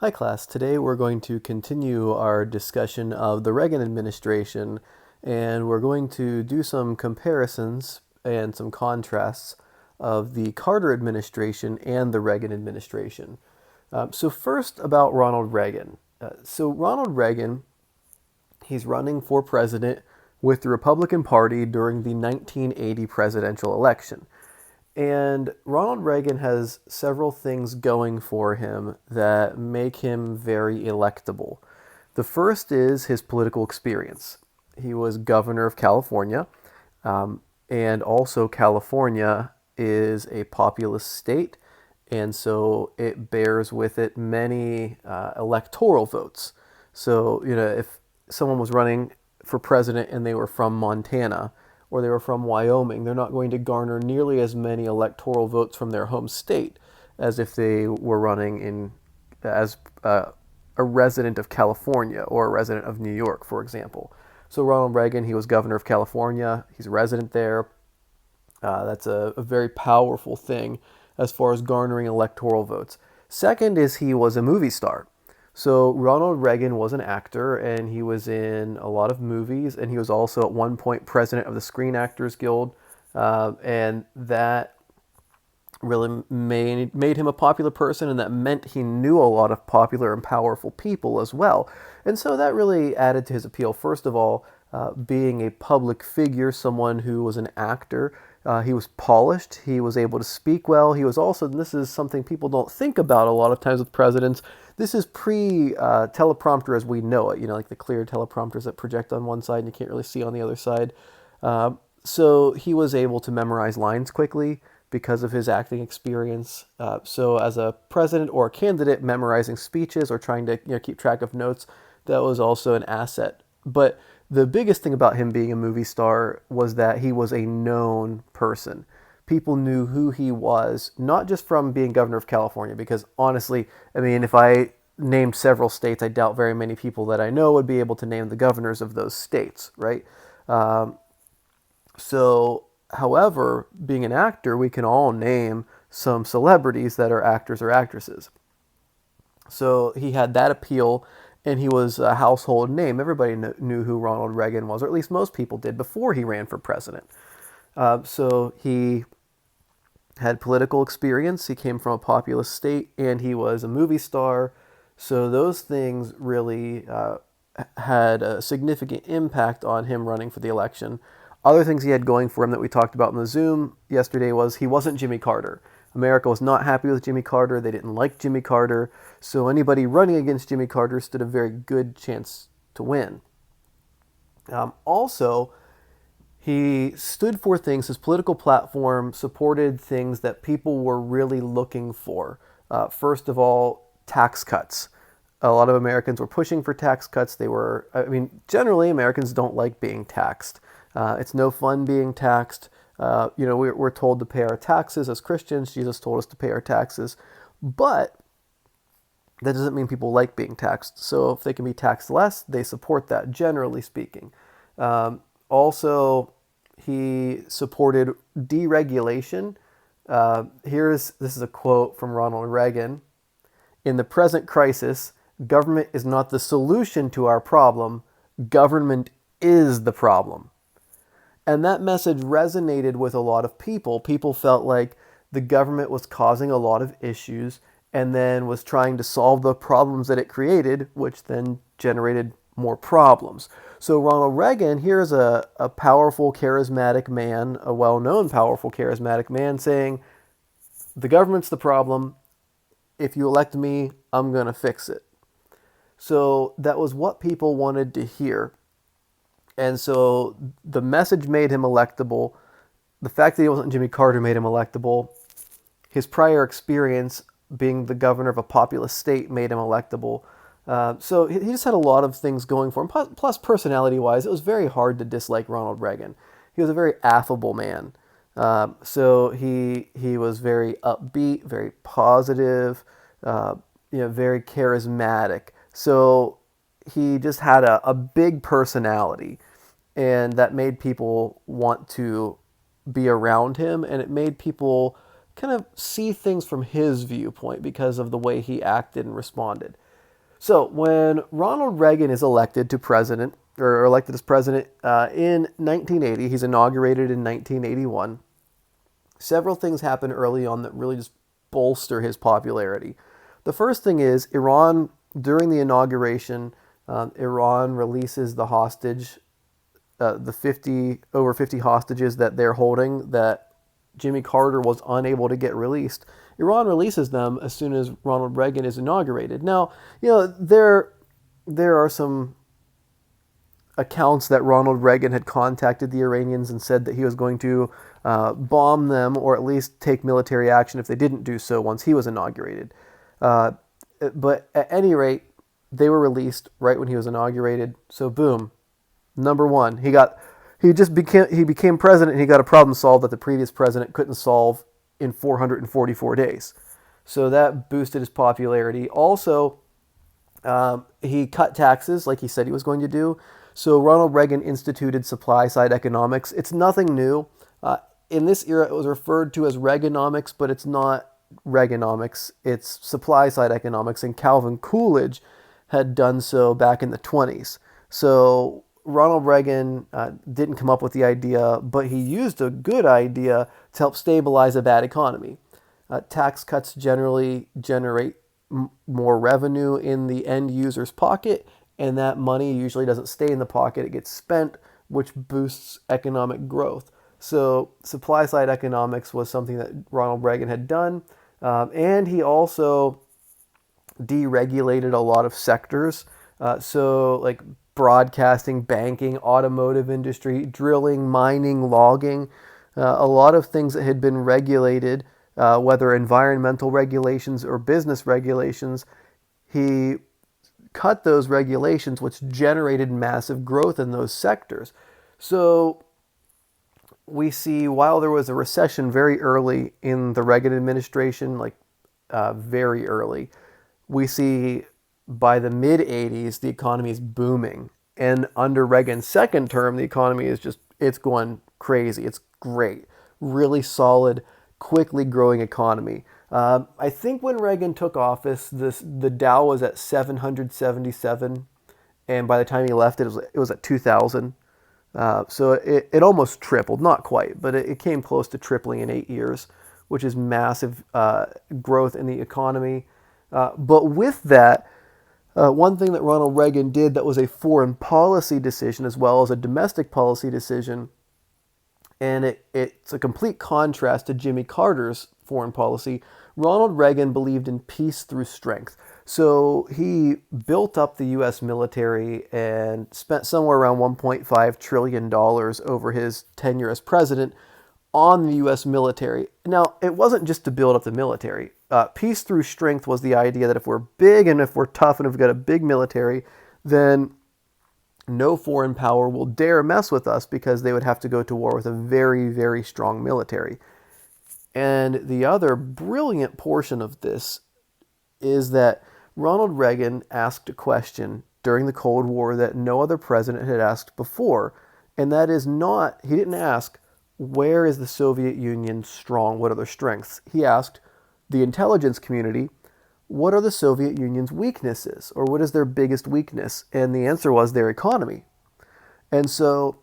Hi, class. Today we're going to continue our discussion of the Reagan administration, and we're going to do some comparisons and some contrasts of the Carter administration and the Reagan administration. So, first about Ronald Reagan. Ronald Reagan, he's running for president with the Republican Party during the 1980 presidential election. And Ronald Reagan has several things going for him that make him very electable. The first is his political experience. He was governor of California, and also California is a populous state, and so it bears with it many electoral votes. So, if someone was running for president and they were from Montana or they were from Wyoming, they're not going to garner nearly as many electoral votes from their home state as if they were running in as a resident of California or a resident of New York, for example. So Ronald Reagan, he was governor of California. He's a resident there. That's a very powerful thing as far as garnering electoral votes. Second is he was a movie star. So Ronald Reagan was an actor, and he was in a lot of movies, and he was also at one point president of the Screen Actors Guild, and that really made him a popular person, and that meant he knew a lot of popular and powerful people as well. And so that really added to his appeal. First of all, being a public figure, someone who was an actor, he was polished, he was able to speak well. He was also, and this is something people don't think about a lot of times with presidents, this is pre teleprompter as we know it, like the clear teleprompters that project on one side and you can't really see on the other side. So he was able to memorize lines quickly because of his acting experience. So as a president or a candidate, memorizing speeches or trying to keep track of notes, that was also an asset. But the biggest thing about him being a movie star was that he was a known person. People knew who he was, not just from being governor of California, because honestly, I mean, if I named several states, I doubt very many people that I know would be able to name the governors of those states, right? Um, However, being an actor, we can all name some celebrities that are actors or actresses. So he had that appeal, and he was a household name. Everybody knew who Ronald Reagan was, or at least most people did before he ran for president. So he had political experience. He came from a populous state, and he was a movie star. So those things really had a significant impact on him running for the election. Other things he had going for him that we talked about in the Zoom yesterday was he wasn't Jimmy Carter. America was not happy with Jimmy Carter. They didn't like Jimmy Carter. So anybody running against Jimmy Carter stood a very good chance to win. Also, he stood for things, his political platform supported things that people were really looking for. First of all, tax cuts. A lot of Americans were pushing for tax cuts. Generally, Americans don't like being taxed. It's no fun being taxed. We're told to pay our taxes as Christians. Jesus told us to pay our taxes. But that doesn't mean people like being taxed. So if they can be taxed less, they support that, generally speaking. Also, he supported deregulation. This is a quote from Ronald Reagan. In the present crisis, government is not the solution to our problem. Government is the problem. And that message resonated with a lot of people. People felt like the government was causing a lot of issues and then was trying to solve the problems that it created, which then generated more problems. So Ronald Reagan, here's a powerful, charismatic man, a well-known, powerful, charismatic man saying, the government's the problem. If you elect me, I'm going to fix it. So that was what people wanted to hear. And so the message made him electable. The fact that he wasn't Jimmy Carter made him electable. His prior experience being the governor of a populous state made him electable. So he just had a lot of things going for him. Plus, personality-wise, it was very hard to dislike Ronald Reagan. He was a very affable man. So he was very upbeat, very positive, very charismatic. So he just had a big personality, and that made people want to be around him, and it made people kind of see things from his viewpoint because of the way he acted and responded. So when Ronald Reagan is elected to president, or elected as president in 1980, he's inaugurated in 1981. Several things happen early on that really just bolster his popularity. The first thing is Iran, during the inauguration, Iran releases the hostage, the 50 hostages that they're holding that Jimmy Carter was unable to get released. Iran releases them as soon as Ronald Reagan is inaugurated. Now, there are some accounts that Ronald Reagan had contacted the Iranians and said that he was going to bomb them or at least take military action if they didn't do so once he was inaugurated. Uh, but at any rate, they were released right when he was inaugurated. So boom, number one, he became president and he got a problem solved that the previous president couldn't solve in 444 days. So that boosted his popularity. Also, he cut taxes like he said he was going to do. So Ronald Reagan instituted supply-side economics. It's nothing new. In this era, it was referred to as Reaganomics, but it's not Reaganomics. It's supply-side economics, and Calvin Coolidge had done so back in the 20s. So Ronald Reagan didn't come up with the idea, but he used a good idea to help stabilize a bad economy. Tax cuts generally generate more revenue in the end user's pocket, and that money usually doesn't stay in the pocket, it gets spent, which boosts economic growth. So supply side economics was something that Ronald Reagan had done, and he also deregulated a lot of sectors. So like broadcasting, banking, automotive industry, drilling, mining, logging, a lot of things that had been regulated, whether environmental regulations or business regulations, he cut those regulations, which generated massive growth in those sectors. So we see while there was a recession very early in the Reagan administration, like very early, we see by the mid 80s, the economy is booming. And under Reagan's second term, the economy is it's going crazy. It's great. Really solid, quickly growing economy. I think when Reagan took office, the Dow was at 777, and by the time he left, it was at 2,000. So it almost tripled, not quite, but it came close to tripling in 8 years, which is massive growth in the economy. But with that, one thing that Ronald Reagan did that was a foreign policy decision as well as a domestic policy decision, and it's a complete contrast to Jimmy Carter's foreign policy. Ronald Reagan believed in peace through strength. So he built up the U.S. military and spent somewhere around $1.5 trillion over his tenure as president on the U.S. military. Now, it wasn't just to build up the military. Peace through strength was the idea that if we're big and if we're tough and if we've got a big military, then no foreign power will dare mess with us because they would have to go to war with a very, very strong military. And the other brilliant portion of this is that Ronald Reagan asked a question during the Cold War that no other president had asked before. And that is not, he didn't ask, where is the Soviet Union strong? What are their strengths? He asked the intelligence community, what are the Soviet Union's weaknesses? Or what is their biggest weakness? And the answer was their economy. And so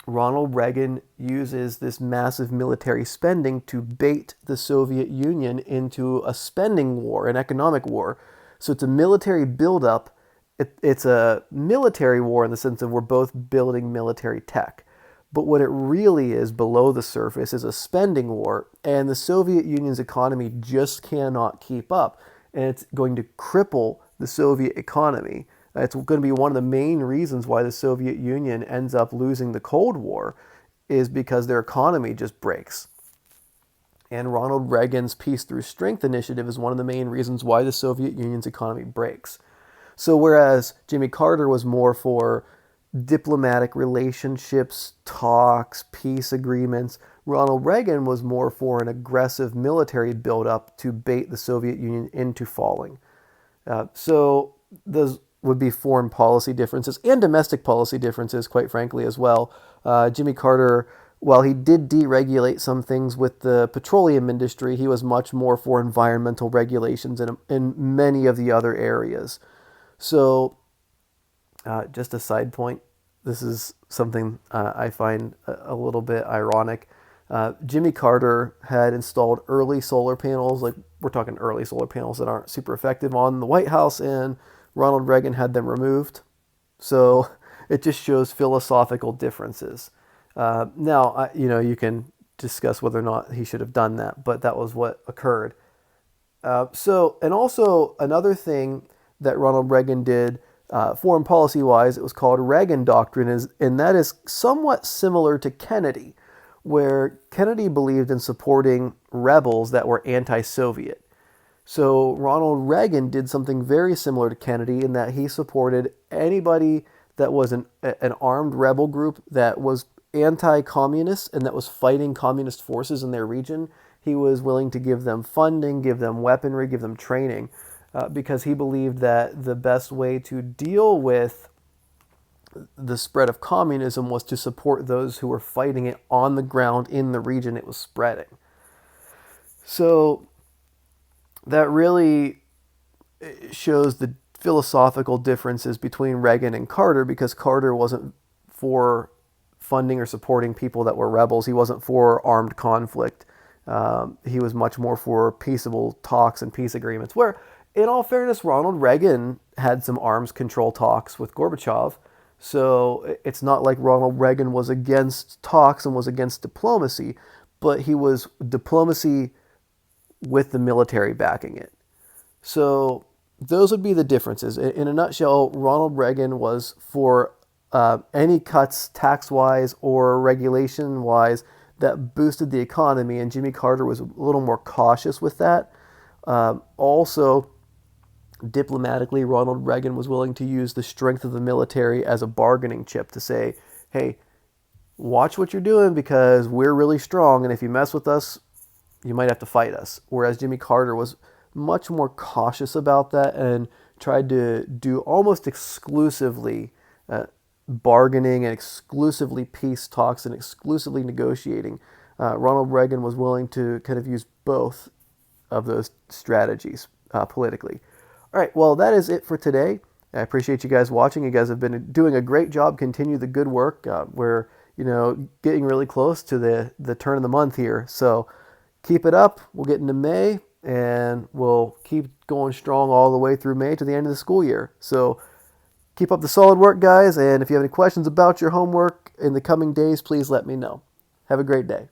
Ronald Reagan uses this massive military spending to bait the Soviet Union into a spending war, an economic war. So it's a military buildup. It's a military war in the sense of we're both building military tech. But what it really is below the surface is a spending war, and the Soviet Union's economy just cannot keep up. And it's going to cripple the Soviet economy. It's going to be one of the main reasons why the Soviet Union ends up losing the Cold War is because their economy just breaks. And Ronald Reagan's Peace Through Strength initiative is one of the main reasons why the Soviet Union's economy breaks. So whereas Jimmy Carter was more for diplomatic relationships, talks, peace agreements, Ronald Reagan was more for an aggressive military buildup to bait the Soviet Union into falling. So those would be foreign policy differences and domestic policy differences, quite frankly, as well. Jimmy Carter, while he did deregulate some things with the petroleum industry, he was much more for environmental regulations in many of the other areas. So, just a side point, this is something I find a little bit ironic. Jimmy Carter had installed early solar panels, like we're talking early solar panels that aren't super effective on the White House, and Ronald Reagan had them removed. So it just shows philosophical differences. Now, you can discuss whether or not he should have done that, but that was what occurred. And also another thing that Ronald Reagan did, foreign policy wise, it was called Reagan Doctrine, and that is somewhat similar to Kennedy, where Kennedy believed in supporting rebels that were anti Soviet. So Ronald Reagan did something very similar to Kennedy in that he supported anybody that was an armed rebel group that was anti-communist and that was fighting communist forces in their region. He was willing to give them funding, give them weaponry, give them training, because he believed that the best way to deal with the spread of communism was to support those who were fighting it on the ground in the region it was spreading. So that really shows the philosophical differences between Reagan and Carter, because Carter wasn't for funding or supporting people that were rebels. He wasn't for armed conflict. He was much more for peaceable talks and peace agreements, where, in all fairness, Ronald Reagan had some arms control talks with Gorbachev. So it's not like Ronald Reagan was against talks and was against diplomacy, but he was diplomacy with the military backing it. So those would be the differences. In a nutshell, Ronald Reagan was for any cuts tax-wise or regulation-wise that boosted the economy, and Jimmy Carter was a little more cautious with that. Also, diplomatically, Ronald Reagan was willing to use the strength of the military as a bargaining chip to say, hey, watch what you're doing because we're really strong, and if you mess with us, you might have to fight us. Whereas Jimmy Carter was much more cautious about that and tried to do almost exclusively bargaining and exclusively peace talks and exclusively negotiating. Ronald Reagan was willing to kind of use both of those strategies politically. All right, well, that is it for today. I appreciate you guys watching. You guys have been doing a great job. Continue the good work. We're getting really close to the turn of the month here. So keep it up. We'll get into May, and we'll keep going strong all the way through May to the end of the school year. So keep up the solid work, guys. And if you have any questions about your homework in the coming days, please let me know. Have a great day.